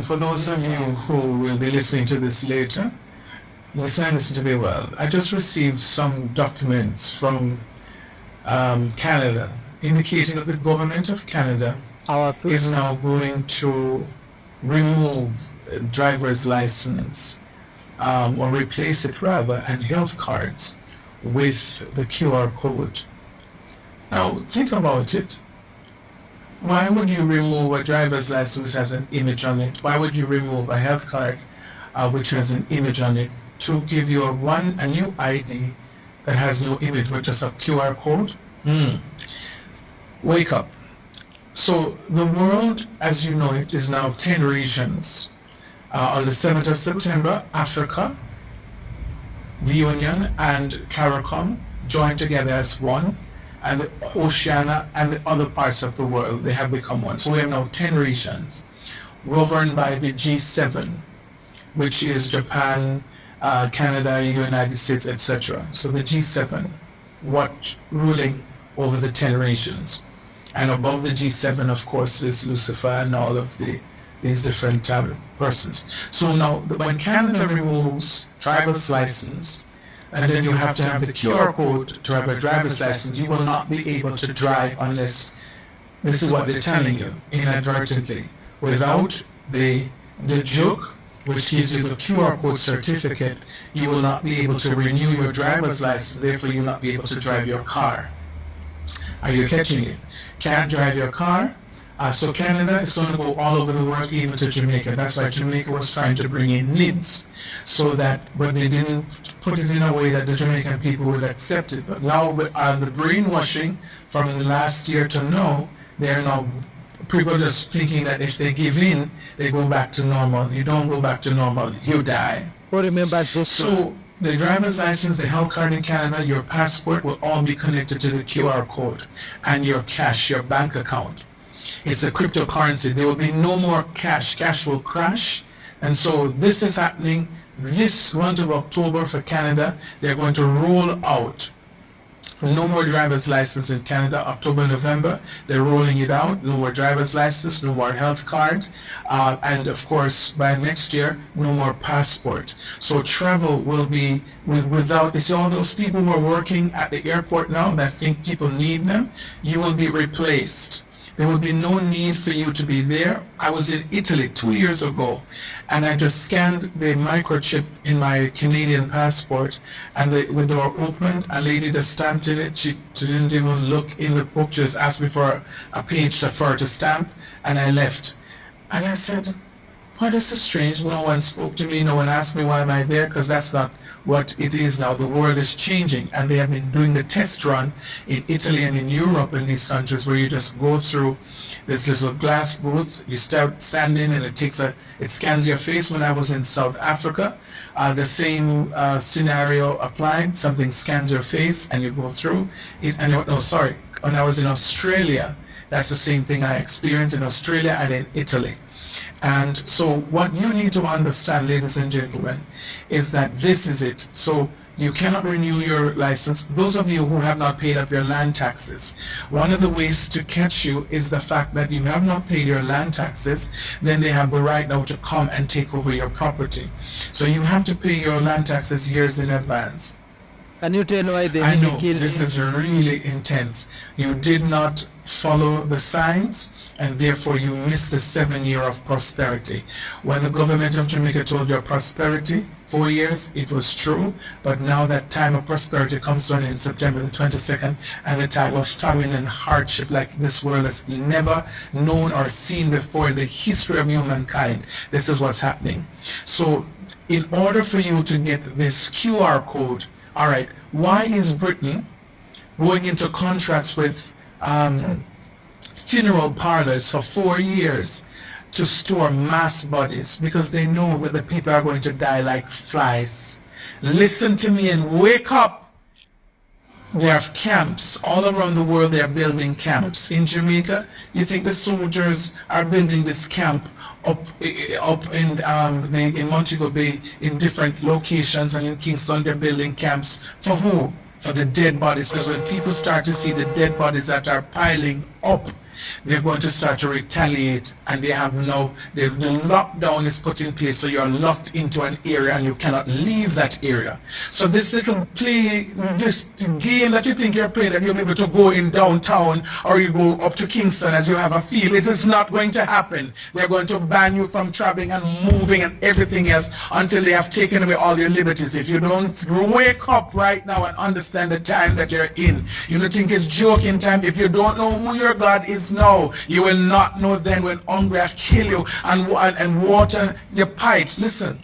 For those of you who will be listening to this later, listen to me well. I just received some documents from Canada indicating that the government of Canada is now going to remove driver's license or replace it rather, and health cards with the QR code. Now think about it. Why would you remove a driver's license which has an image on it? Why would you remove a health card which has an image on it to give you a new ID that has no image but just a QR code? Wake up. So the world as you know it is now 10 regions. On the 7th of September, Africa, the Union and CARICOM joined together as one, and the Oceania and the other parts of the world, they have become one. So we have now 10 regions governed by the G7, which is Japan, Canada, United States, etc. So the G7, ruling over the 10 regions. And above the G7, of course, is Lucifer and all of these different persons. So now, when Canada removes driver's license, and then you have to have the QR code to have a driver's license, you will not be able to drive unless, this is what they're telling you, inadvertently, without the joke, which gives you the QR code certificate, you will not be able to renew your driver's license, therefore you will not be able to drive your car. Are you catching it? Can't drive your car. So Canada is going to go all over the world, even to Jamaica. That's why Jamaica was trying to bring in NIDS, so that, but they didn't put it in a way that the Jamaican people would accept it. But now, with the brainwashing from the last year to now, they are now people just thinking that if they give in, they go back to normal. You don't go back to normal, you die. So the driver's license, the health card in Canada, your passport will all be connected to the QR code, and your cash, your bank account. It's a cryptocurrency. There will be no more cash. Cash will crash. And so this is happening this month of October for Canada. They're going to roll out no more driver's license in Canada. October, November, they're rolling it out. No more driver's license, no more health cards. And of course, by next year, no more passport. So travel will be without, you see all those people who are working at the airport now that think people need them, you will be replaced. There will be no need for you to be there. I was in Italy 2 years ago, and I just scanned the microchip in my Canadian passport, and the door opened. A lady just stamped in it. She didn't even look in the book, just asked me for a page for her to stamp, and I left. And I said, well, this is strange. No one spoke to me. No one asked me why am I there, because that's not what it is now. The world is changing, and they have been doing the test run in Italy and in Europe in these countries where you just go through this little glass booth. You start standing, and it scans your face. When I was in South Africa, the same scenario applied. Something scans your face, and you go through it. And when I was in Australia, that's the same thing I experienced in Australia and in Italy. And so what you need to understand, ladies and gentlemen, is that this is it. So you cannot renew your license. Those of you who have not paid up your land taxes, one of the ways to catch you is the fact that you have not paid your land taxes, then they have the right now to come and take over your property. So you have to pay your land taxes years in advance. Can you tell why they I need know, to kill this is really intense. You did not follow the signs, and therefore you missed the 7 year of prosperity. When the government of Jamaica told you prosperity, 4 years, it was true, but now that time of prosperity comes to an end in September the 22nd, and the time of famine and hardship like this world has never known or seen before in the history of humankind. This is what's happening. So in order for you to get this QR code, all right, why is Britain going into contracts with funeral parlors for 4 years to store mass bodies? Because they know that the people are going to die like flies. Listen to me and wake up. There are camps all around the world. They are building camps. In Jamaica, you think the soldiers are building this camp up in Montego Bay in different locations, and in Kingston they're building camps for who? For the dead bodies. Because when people start to see the dead bodies that are piling up, they're going to start to retaliate, and they have now, the lockdown is put in place, so you're locked into an area and you cannot leave that area. So this little this game that you think you're playing, that you'll be able to go in downtown or you go up to Kingston as you have a feel, it is not going to happen. They're going to ban you from traveling and moving and everything else until they have taken away all your liberties. If you don't wake up right now and understand the time that you're in, you don't think it's joking time. If you don't know who your God is now, you will not know then when hunger will kill you and water your pipes. Listen,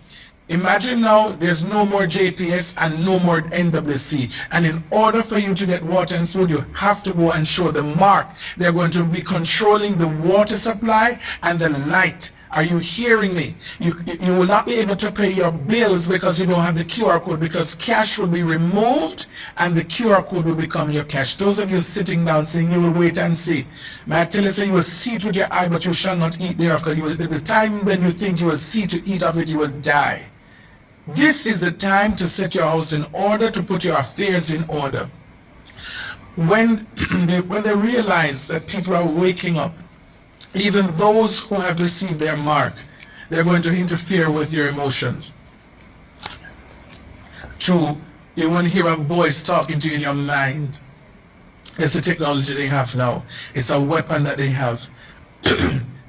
imagine now there's no more JPS and no more NWC, and in order for you to get water and food, you have to go and show the mark. They're going to be controlling the water supply and the light. Are you hearing me? You will not be able to pay your bills because you don't have the QR code, because cash will be removed and the QR code will become your cash. Those of you sitting down saying you will wait and see, may I tell you, say you will see it with your eye, but you shall not eat thereof, because the time when you think you will see to eat of it, you will die. This is the time to set your house in order, to put your affairs in order. When they realize that people are waking up, even those who have received their mark, they're going to interfere with your emotions. True, you won't hear a voice talking to you in your mind. It's the technology they have now. It's a weapon that they have.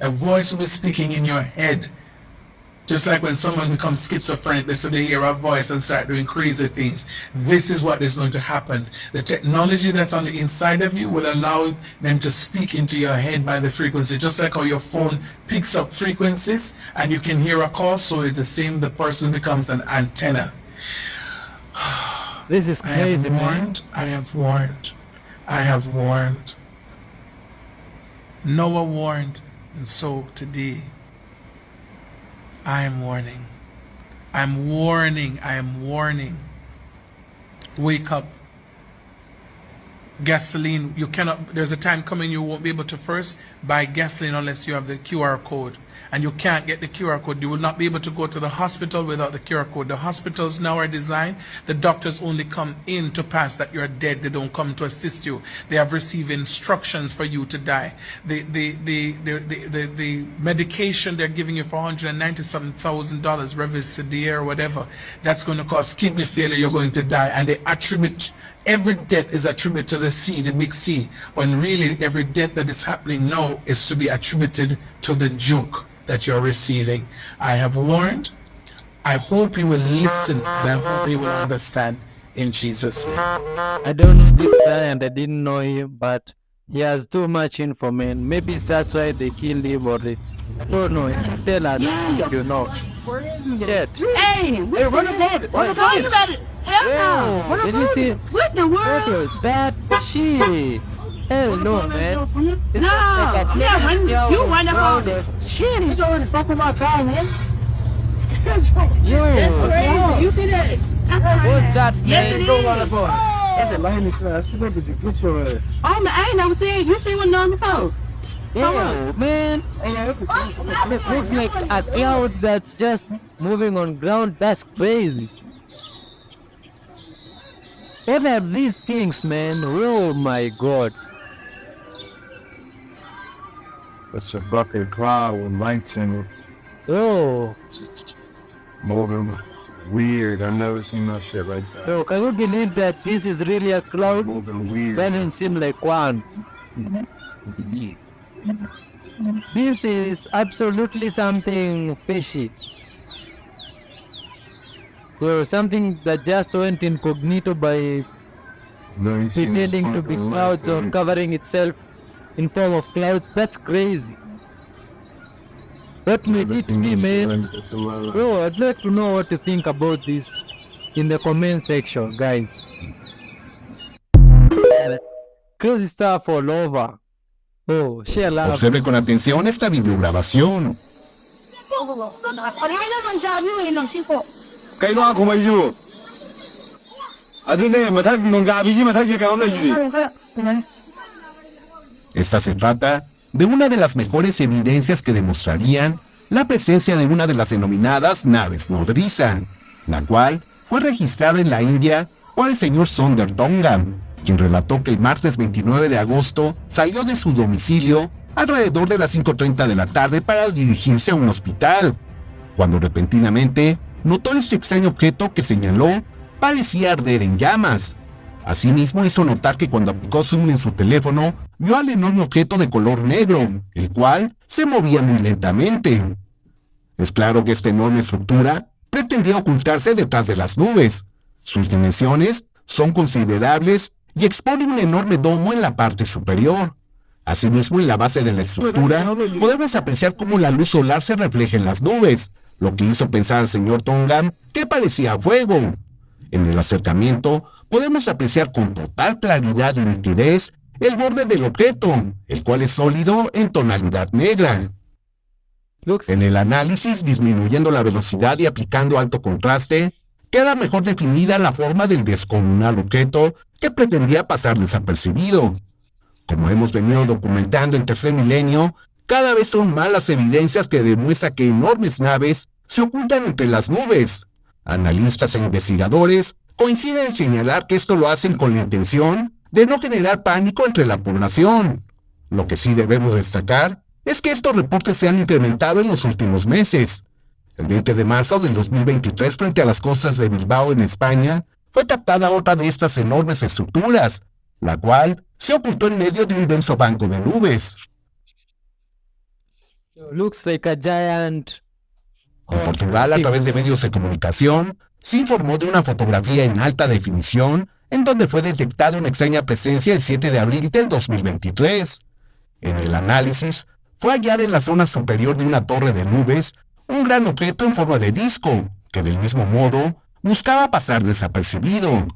A voice will be speaking in your head. Just like when someone becomes schizophrenic, they hear a voice and start doing crazy things. This is what is going to happen. The technology that's on the inside of you will allow them to speak into your head by the frequency, just like how your phone picks up frequencies and you can hear a call, so it's the same, the person becomes an antenna. This is crazy, man. I have warned. Noah warned, and so today, I am warning. Wake up. Gasoline, you cannot, there's a time coming you won't be able to first buy gasoline unless you have the QR code. And you can't get the QR code. You will not be able to go to the hospital without the QR code. The hospitals now are designed, the doctors only come in to pass that you're dead. They don't come to assist you. They have received instructions for you to die. The medication they're giving you for $197,000, Revicidia or whatever, that's going to cause kidney failure. You're going to die. And they attribute, every death is attributed to the C, the big C, when really every death that is happening now is to be attributed to the junk that you're receiving. I have warned. I hope you will listen, and I hope you will understand in Jesus' name. I don't know this guy and I didn't know him, but he has too much information. Maybe that's why they killed him, or they, I don't know. Tell us, you know. Shit. Hey, run about it. What about it? Hell no. Did you see? What the What world? was that shit? Hell no, man. No, yeah, when you run about it. Shit, you going to fuck with my car, man. Yo, You see that? what's that, Yes, man? it Go is. on about it. That's a lame class. Oh, man, I ain't never seen. You seen one done before? Yo, man. It looks like a cloud that's just moving on ground. That's crazy. What are these things, man? Oh my god. It's a fucking cloud with lights in it. Oh, Moving weird. I've never seen that shit like that. so can you believe that this is really a cloud? Moving weird. Doesn't seem like one. This is absolutely something fishy. Or something that just went incognito by Never seen pretending to be fucking clouds or lights. covering itself in form of clouds. That's crazy. What made Never it seen be, this man? shit like this in my life. Bro, I'd like to know what you think about this in the comment section, guys. Crazy stuff all over. Oh, share love. Observe con atención esta videograbación. Cái loa của mày dù. À thế này mà thấy nông gia bí mà thấy cái đó là gì? Esta se trata de una de las mejores evidencias que demostrarían la presencia de una de las denominadas naves nodriza, la cual fue registrada en la India por el señor Sonder Tongam, quien relató que el martes 29 de agosto salió de su domicilio alrededor de las 5:30 de la tarde para dirigirse a un hospital, cuando repentinamente notó este extraño objeto que señaló parecía arder en llamas. Asimismo hizo notar que cuando aplicó zoom en su teléfono, vio al enorme objeto de color negro, el cual se movía muy lentamente. Es claro que esta enorme estructura pretendía ocultarse detrás de las nubes. Sus dimensiones son considerables y expone un enorme domo en la parte superior. Asimismo, en la base de la estructura, podemos apreciar cómo la luz solar se refleja en las nubes, lo que hizo pensar al señor Tongan que parecía fuego. En el acercamiento, podemos apreciar con total claridad y nitidez el borde del objeto, el cual es sólido en tonalidad negra. En el análisis, disminuyendo la velocidad y aplicando alto contraste, queda mejor definida la forma del descomunal objeto que pretendía pasar desapercibido. Como hemos venido documentando en Tercer Milenio, cada vez son más las evidencias que demuestran que enormes naves se ocultan entre las nubes. Analistas e investigadores coinciden en señalar que esto lo hacen con la intención de no generar pánico entre la población. Lo que sí debemos destacar es que estos reportes se han incrementado en los últimos meses. El 20 de marzo del 2023, frente a las costas de Bilbao, en España, fue captada otra de estas enormes estructuras, la cual se ocultó en medio de un denso banco de nubes. Looks like a giant. En Portugal, a través de medios de comunicación, se informó de una fotografía en alta definición en donde fue detectada una extraña presencia el 7 de abril del 2023. En el análisis, fue hallada en la zona superior de una torre de nubes un gran objeto en forma de disco, que del mismo modo buscaba pasar desapercibido.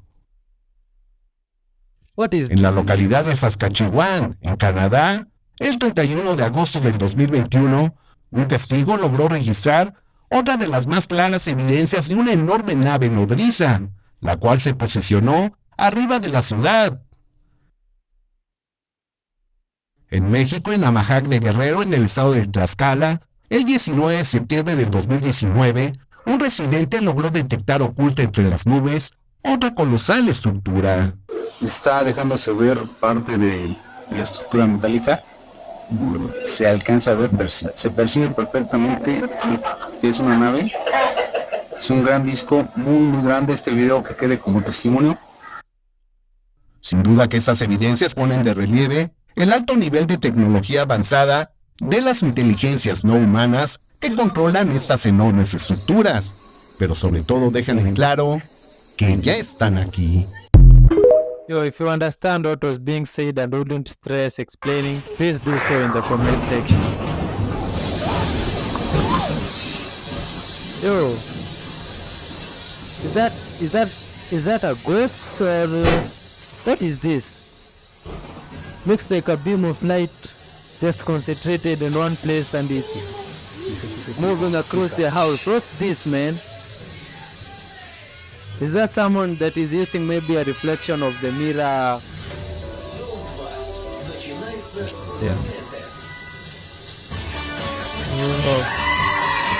En la localidad de Saskatchewan, en Canadá, el 31 de agosto del 2021, un testigo logró registrar otra de las más claras evidencias de una enorme nave nodriza, la cual se posicionó arriba de la ciudad. En México, en Amajac de Guerrero, en el estado de Tlaxcala, el 19 de septiembre del 2019, un residente logró detectar oculta entre las nubes otra colosal estructura. Está dejándose ver parte de la estructura metálica. Se alcanza a ver, se percibe perfectamente que es una nave. Es un gran disco, muy grande. Este video que quede como testimonio. Sin duda que estas evidencias ponen de relieve el alto nivel de tecnología avanzada de las inteligencias no humanas que controlan estas enormes estructuras, pero sobre todo dejan en claro que ya están aquí. Yo, if you understand what was being said and wouldn't stress explaining, please do so in the comment section. Yo, is that a ghost or what is this? Looks like a beam of light just concentrated in one place and it's moving across the house. What's this, man? Is that someone that is using maybe a reflection of the mirror? Yeah.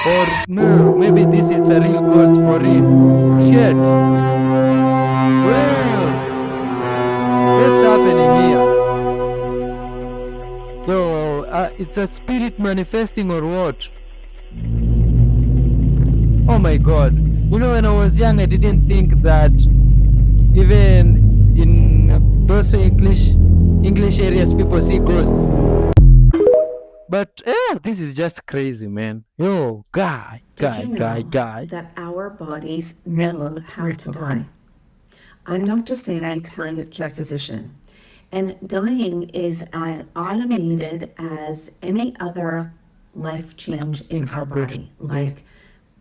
Or no, maybe this is a real ghost for real. Shit. Well, what's happening here? So, it's a spirit manifesting or what? Oh my god. You know, when I was young, I didn't think that even in those English areas people see ghosts. But this is just crazy, man. Yo, guy. That our bodies know how to die. I'm Dr. Sandy, palliative care physician, and dying is as automated as any other life change in our body. Like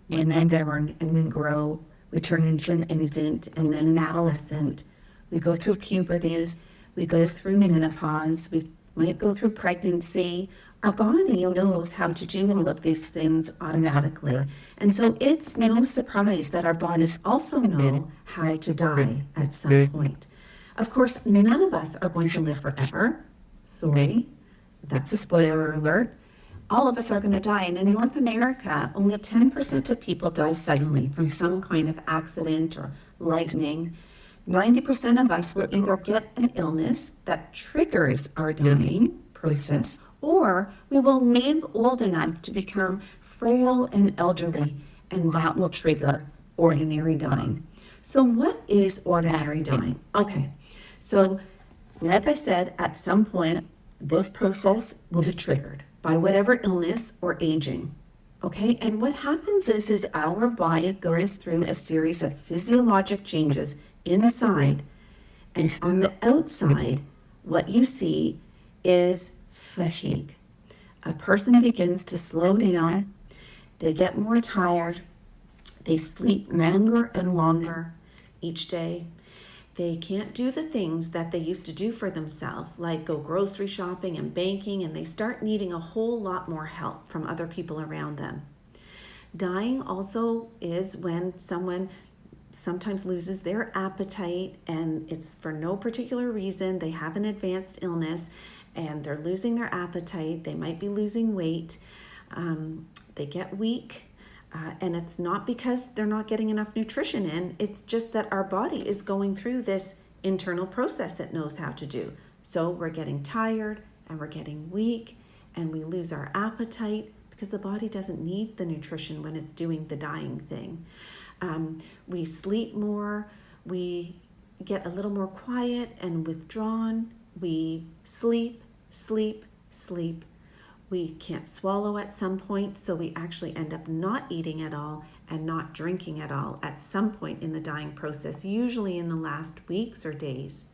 when I'm born and we grow, we turn into an infant and then an adolescent. We go through puberties, we go through menopause, we might go through pregnancy. Our body knows how to do all of these things automatically. And so it's no surprise that our bodies also know how to die at some point. Of course, none of us are going to live forever. Sorry, that's a spoiler alert. All of us are going to die. And in North America, only 10% of people die suddenly from some kind of accident or lightning. 90% of us will either get an illness that triggers our dying process, or we will live old enough to become frail and elderly, and that will trigger ordinary dying. So what is ordinary dying? Okay, so like I said, at some point, this process will be triggered by whatever illness or aging. Okay, and what happens is our body goes through a series of physiologic changes inside, and on the outside, what you see is fatigue. A person begins to slow down, they get more tired, they sleep longer and longer each day. They can't do the things that they used to do for themselves, like go grocery shopping and banking, and they start needing a whole lot more help from other people around them. Dying also is when someone sometimes loses their appetite, and it's for no particular reason. They have an advanced illness and they're losing their appetite. They might be losing weight. They get weak. And it's not because they're not getting enough nutrition in, it's just that our body is going through this internal process it knows how to do. So we're getting tired and we're getting weak and we lose our appetite because the body doesn't need the nutrition when it's doing the dying thing. We sleep more, we get a little more quiet and withdrawn, we sleep. We can't swallow at some point, so we actually end up not eating at all and not drinking at all at some point in the dying process, usually in the last weeks or days.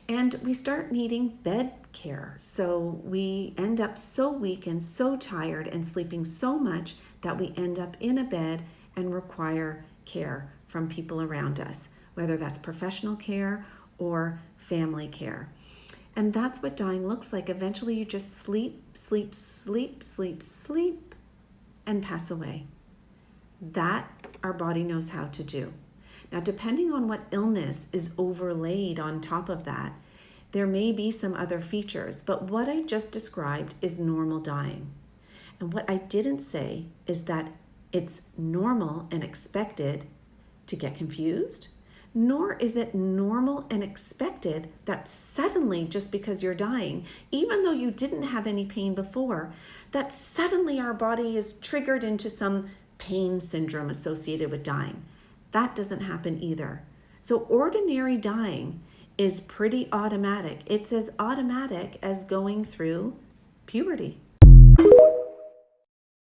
And we start needing bed care. So we end up so weak and so tired and sleeping so much that we end up in a bed and require care from people around us, whether that's professional care or family care. And that's what dying looks like. Eventually you just sleep, and pass away. That our body knows how to do. Now, depending on what illness is overlaid on top of that, there may be some other features, but what I just described is normal dying. And what I didn't say is that it's normal and expected to get confused, nor is it normal and expected that suddenly, just because you're dying, even though you didn't have any pain before, that suddenly our body is triggered into some pain syndrome associated with dying. That doesn't happen either. So ordinary dying is pretty automatic. It's as automatic as going through puberty.